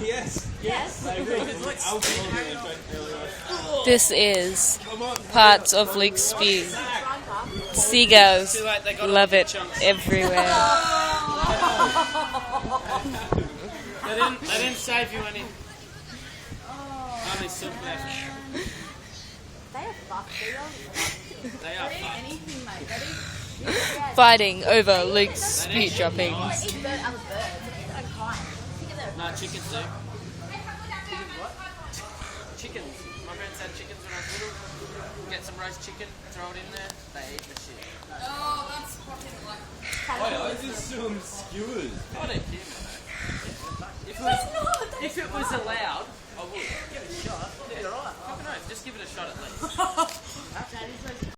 Yes. Yes. This is parts of Luke's spew. Seagulls love it everywhere. They didn't save you any. Only soup left. They are fucked. They are fucked. Anything, mate. Ready? Fighting over Luke's spew droppings. Eat other birds. They're kind. No, chickens do. Chickens what? Chickens. My parents had chickens when I was little. Get some roast chicken, throw it in there. They eat the shit. Oh, that's fucking like... Wait, I just some skewers. I don't care, man. If it was allowed, I would. Give it a shot. Yeah. You're right. Fucking oath. Just give it a shot at least.